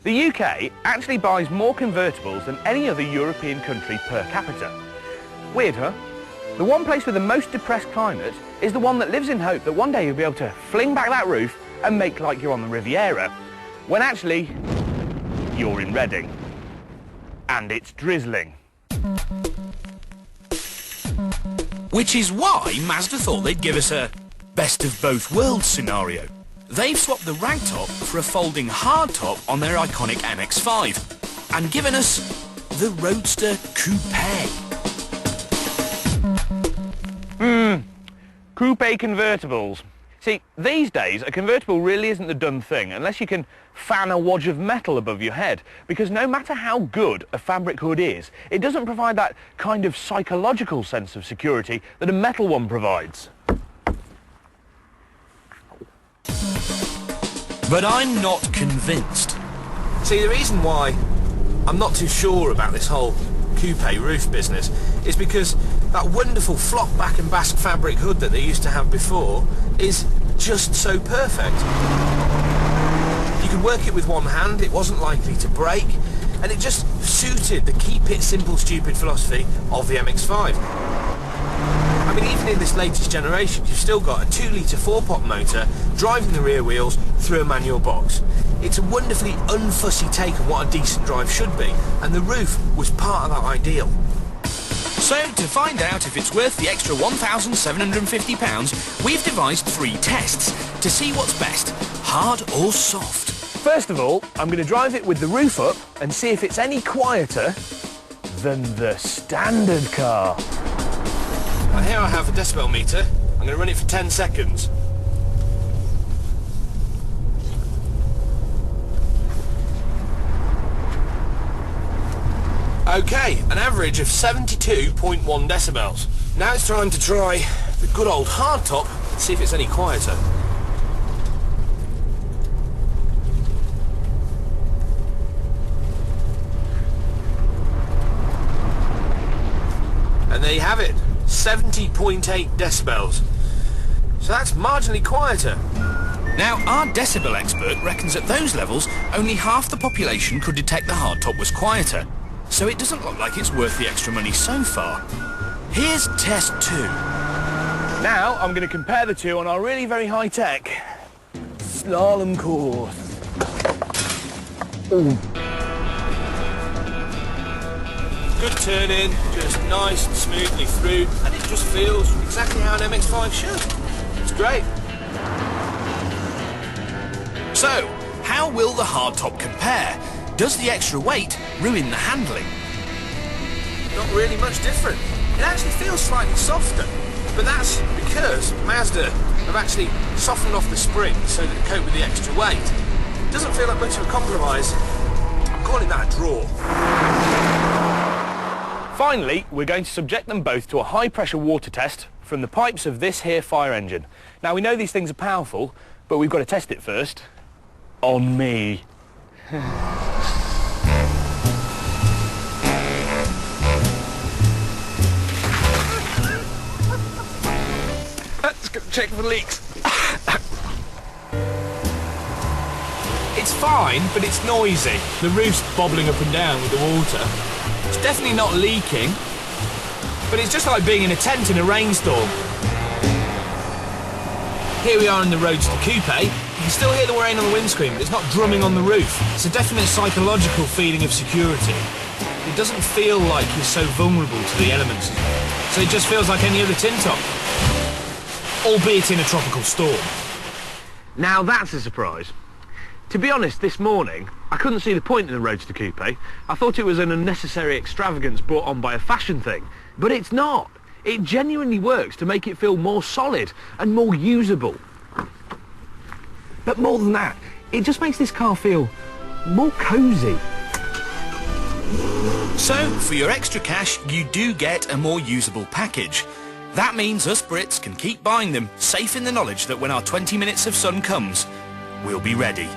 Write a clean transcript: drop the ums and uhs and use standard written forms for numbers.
The UK actually buys more convertibles than any other European country per capita. Weird, huh? The one place with the most depressed climate is the one that lives in hope that one day you'll be able to fling back that roof and make like you're on the Riviera, when actually, you're in Reading. And it's drizzling. Which is why Mazda thought they'd give us a best of both worlds scenario. They've swapped the ragtop for a folding hardtop on their iconic MX-5 and given us the Roadster Coupe. Coupe convertibles. See, these days, a convertible really isn't the done thing unless you can fan a wodge of metal above your head, because no matter how good a fabric hood is, it doesn't provide that kind of psychological sense of security that a metal one provides. But I'm not convinced. See, the reason why I'm not too sure about this whole coupe roof business is because that wonderful flock back and basque fabric hood that they used to have before is just so perfect. You could work it with one hand, it wasn't likely to break, and it just suited the keep it simple stupid philosophy of the MX-5. I mean, even in this latest generation, you've still got a 2-litre 4-pot motor driving the rear wheels through a manual box. It's a wonderfully unfussy take on what a decent drive should be, and the roof was part of that ideal. So, to find out if it's worth the extra £1,750, we've devised 3 tests to see what's best, hard or soft. First of all, I'm going to drive it with the roof up and see if it's any quieter than the standard car. Now here I have a decibel meter. I'm going to run it for 10 seconds. Okay, an average of 72.1 decibels. Now it's time to try the good old hardtop and see if it's any quieter. And there you have it, 70.8 decibels. So that's marginally quieter. Now, our decibel expert reckons at those levels, only half the population could detect the hardtop was quieter. So it doesn't look like it's worth the extra money so far. Here's test 2. Now I'm going to compare the two on our really very high-tech slalom course. Ooh. Good turn in, just nice and smoothly through, and it just feels exactly how an MX-5 should. It's great. So, how will the hardtop compare? Does the extra weight ruin the handling? Not really much different. It actually feels slightly softer, but that's because Mazda have actually softened off the springs so that it cope with the extra weight. It doesn't feel like much of a compromise. I'm calling that a draw. Finally, we're going to subject them both to a high-pressure water test from the pipes of this here fire engine. Now, we know these things are powerful, but we've got to test it first. On me. Let's go check for leaks. It's fine, but it's noisy. The roof's bobbling up and down with the water. It's definitely not leaking, but it's just like being in a tent in a rainstorm. Here we are in the Roadster Coupe. You can still hear the rain on the windscreen, but it's not drumming on the roof. It's a definite psychological feeling of security. It doesn't feel like you're so vulnerable to the elements, so it just feels like any other tin top, albeit in a tropical storm. Now that's a surprise. To be honest, this morning, I couldn't see the point in the Roadster Coupe. I thought it was an unnecessary extravagance brought on by a fashion thing. But it's not. It genuinely works to make it feel more solid and more usable. But more than that, it just makes this car feel more cosy. So, for your extra cash, you do get a more usable package. That means us Brits can keep buying them, safe in the knowledge that when our 20 minutes of sun comes, we'll be ready.